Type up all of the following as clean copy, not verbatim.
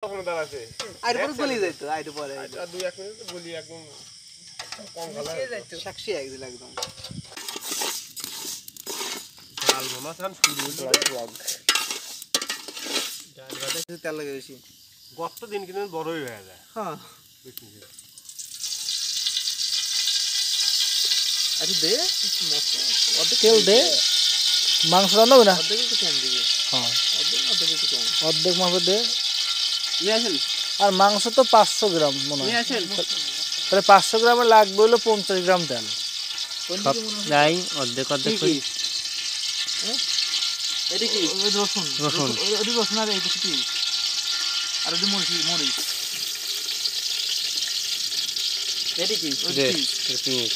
তখন দাঁড়াছে আর পরে গলি যাইতো আর পরে আর 2-1 মিনিট গলি একদম কম ভালো যাইতো সাক্ষী একদিন একদম ডাল মামা খান শুরু হলো ডাল ভাতে তেল লাগে বেশি গত দিন কিন্তু বড়ই হয়ে যায় হ্যাঁ আরে দে তেল দে মাংস রান্নাবে না অর্ধেক একটু কম দিবি হ্যাঁ অর্ধেক একটু কম অর্ধেক মাপে দে নিয়ে আসেন আর মাংস তো 500 গ্রাম মনে হয় নিয়ে আসেন তাহলে 500 গ্রামে লাগবে হলো 50 গ্রাম তেল নাই অর্ধেক অর্ধেক কই এটা কি রসুন রসুন ওই রসুন আর এই কিছু আর ওই মরিচ এটা কি ওই দে কি পিঁয়াজ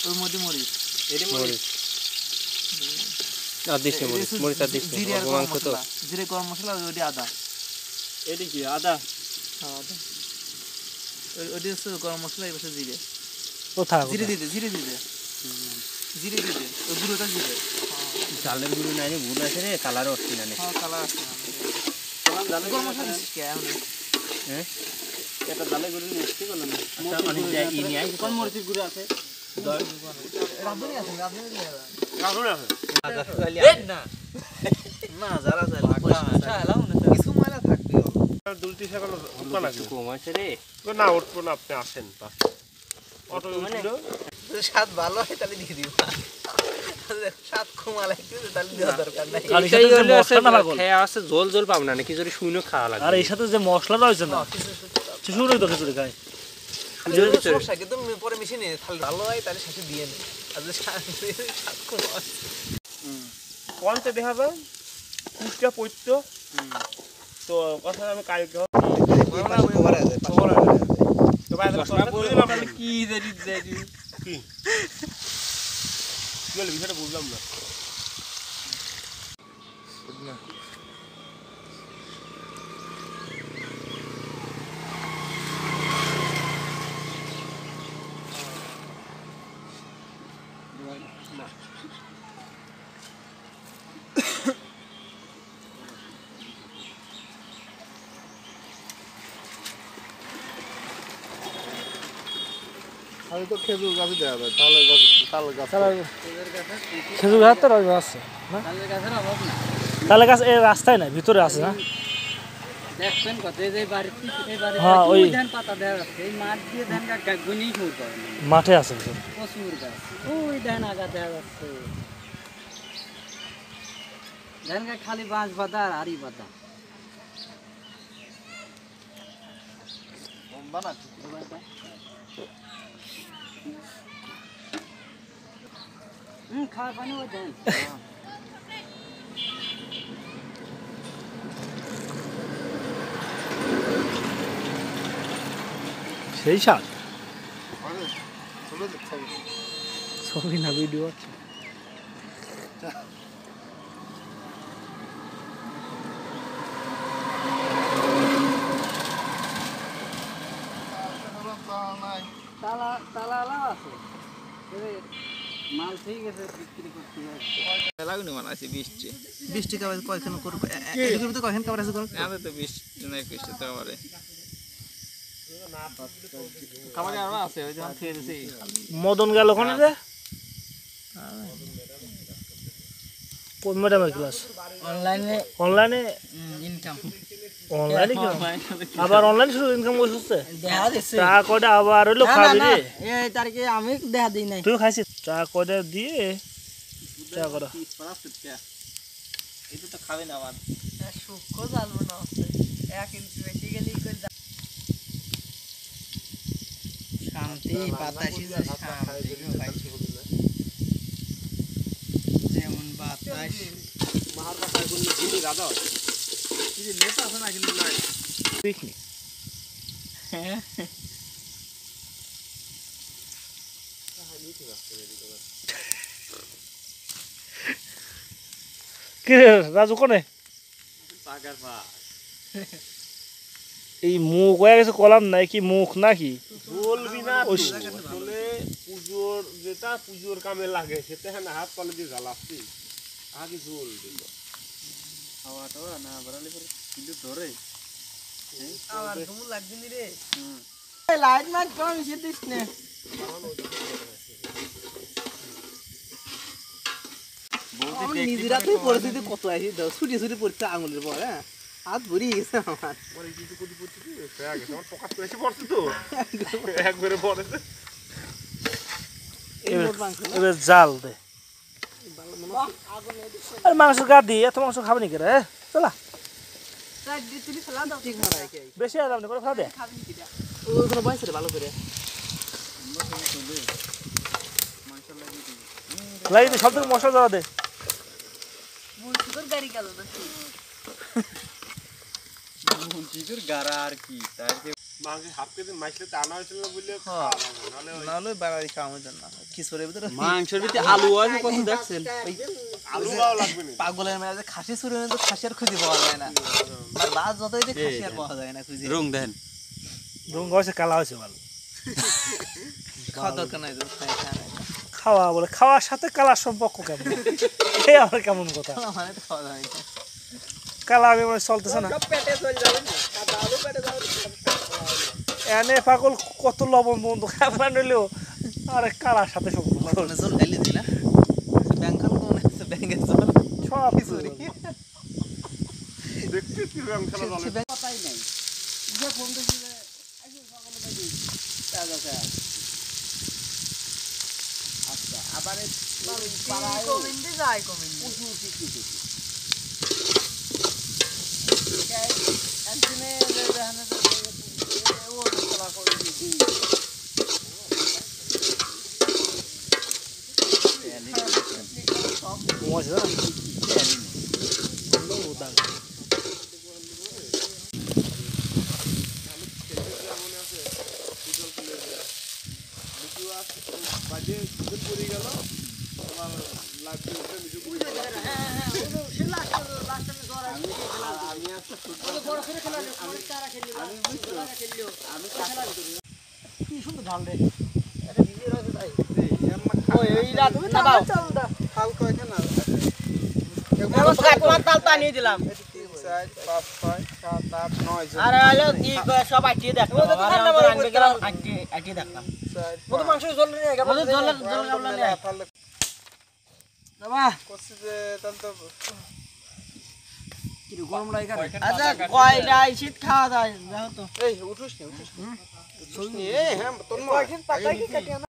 ওর মধ্যে মরিচ এর মরিচ আর দিছে মরিচ আর দিছে জিরে আর মাংস তো জিরে গরম মশলা আর ওই আদা এটা কি আদা হ্যাঁ আদা ওই হচ্ছে গরম মশলা এই পাশে জিরে কোথায় জিরে দিতে জিরে দিতে ওই গুঁড়োটা জিরে চালের গুঁড়ো নাই রে ভুল আছে রে কালার হচ্ছে না হ্যাঁ কালার আছে গরম মশলা দিচ্ছি কেমন হ্যাঁ এটা ডালে গুঁড়ো মিক্সি করলাম অনেক জায়গায় ইনি আই কোন মরিচের গুঁড়ো আছে রাঁধুনি আছে রাখুন আছে আদা খালি না না যারা কিছু ময়লা থাকবে দুলটি সেখানে উঠবা না একটু কম আছে রে না উঠবো না আপনি আসেন অটো উঠলো স্বাদ ভালো হয় তাহলে দিয়ে দিব স্বাদ কমা লাগছে তাহলে দেওয়া দরকার নাই আর এর সাথে যে মশলা না পাগল খেয়ে আছে ঝোল ঝোল পাব না নাকি যদি শুইনো খাওয়া লাগবে আর এর সাথে যে মশলা রয়েছে না শুরুই তো খিচুড়ি খায় সমস্যা কিন্তু পরে মিশিয়ে নিয়ে তাহলে ভালো হয় তাহলে সাথে দিয়ে নে আর যদি স্বাদ কমা কোনতে দেখাবে কুচটা পড়তো তো কথা আমি কালকে কভার আছে তো ভাই চশমা পরে দিলাম কি জানি কি বল বিষয়টা বুঝলাম না আমি তো খেজুর গাছ দেওয়া যায় তাল গাছ খেজুর গাছ তো আছে না তালের গাছের অভাব না তাহলে গাছ এই রাস্তায় না ভিতরে আছে না দেখছেন কত এই যে বাড়িতে এই বাড়িতে হ্যাঁ ওই ধান পাতা দেওয়া আছে এই মাঠ দিয়ে ধান গুনি ফুটে মাঠে আছে ভিতরে প্রচুর গাছ ওই ধান আগা দেওয়া যাচ্ছে ধান খালি বাঁশ বাঁধা আর আড়ি বাঁধা খাওয়া পানি ওই ধান সেই স্বাদ ছবি না ভিডিও আছে তালা তালা আছে মাল ঠিক আছে বিক্রি করতে হবে লাগুনি মানাইছি 20 টাকা কয়খান করব এর ভিতরে কয়খান কভার আছে আমাদের তো 20 জন 21 টাকা করে খাবার আরো আছে ওই যখন খেয়ে দিছি মদন গেল ওখানে রে কোন ম্যাডামের ক্লাস অনলাইনে ইনকাম ইনকাম কি আবার অনলাইন শুরু ইনকাম করছিস দেখা দিছে চা কয়টা আবার হলো খাবি রে এই তারিখে আমি দেখা দিই নাই তুই খাইছিস চা কয়টা দিয়ে চা করা এটা তো খাবে না আমার সুখ জানবো না এক ইঞ্চি বেশি গেলেই কই শান্তি বাতাসি যেমন বাতাস মাহার বাসায় কোন দিদি রাজা কি যে নেতা আছে না কিন্তু নাই পিকনিক কে রাজু কোনে পাগার পা এই মুখ হয়ে গেছে কলাম নাই কি মুখ নাকি বলবি না আসলে পুজোর কামে লাগে সেটা না হাত তলে দিয়ে জ্বালাচ্ছি আগে ঝোল দিল খাওয়াটা না বাড়ালে কিন্তু ধরে আমার ঘুম লাগবে নি রে লাইট মাইট কম মিশে দিস না নিজেরা তুই পরিস্থিতি কত আছি ছুটি ছুটি পড়ছে আঙুলের পর হ্যাঁ হাত ভরি গেছে আমার আমার এই কিছু কোটি পড়ছে কি হয়ে গেছে আমার পকেট তো এসে পড়ছে তো একবারে পড়েছে এবার জাল দে আর মাংস গা দিয়ে এত মাংস খাবে নাকি রে চলা তুমি ফেলা দাও ঠিক মারাই কে বেশি আরাম করে খাওয়া দে খাবি কি দা ওগুলো বয়স রে ভালো করে লাগি দে সব থেকে মশলা দেওয়া দে মুই সুগার গাড়ি গেল না মুন্সিদের গারা আর কি তার যে মাংস হাফ কেজি মাইসলে তো আনা হয়েছিল না বললে নাহলে বাড়াই খাওয়ার জন্য খিচুড়ির ভিতরে মাংসের ভিতরে আলু আছে কত দেখছেন আলু বাও লাগবে না পাগলের মেয়ে খাসি চুরি তো খাসি আর খুঁজে পাওয়া যায় না আর রাত যতই যে খাসি আর পাওয়া যায় না খুঁজে রং দেন রং হয়েছে কালা হয়েছে ভালো খাওয়া দরকার নাই তো খাওয়া বলে খাওয়ার সাথে কালার সম্পর্ক কেমন এই আমার কেমন কথা মানে তো খাওয়া যায় না কালা আমি মনে হয় চলতেছে না পেটে চলে যাবে কাদা আলু পেটে যাবে এনে পাগল কত লবণ বন্ধু খাবার নিলেও আরে কালার সাথে সম্পর্ক মানে জল ঢাইলে দিই না ব্যাংকাল কোন আছে ব্যাংকের জল সব খিচুড়ি দেখতে কি রং খেলা চলে কথাই নাই যে ফোন দিছিলে আইসো সকালে বাজি কাজ আছে আচ্ছা আবার পাড়ায় কমেন্টে যায় কমেন্ট উঁচু উঁচু কিছু একদিনে দেখানো ও চলা করে দিই মজা বাজে দুদিন পরে গেল তোমার লাগবে মিশু করে আমি একটা বড় করে খেলা আমি তারা খেলি আমি খেলা কি সুন্দর ঢাল রে এটা ভিডিও রয়েছে তাই ওই এই রাত না দাও হাল কয় কেন তোমার তাল তা নিয়ে দিলাম 3 4 5 6 7 8 9 আরে হলো কি সব আইটিয়ে দেখলাম আর আমরা আনবে গেলাম আইটিয়ে দেখলাম মতো মাংস জল নিয়ে গেল জল গাবলা নিয়ে বাবা করছে যে তাহলে তো কি গরম লাগে আচ্ছা কয়টা শীত খাওয়া যায় দেখো তো এই উঠুস নি এই হ্যাঁ তোর মা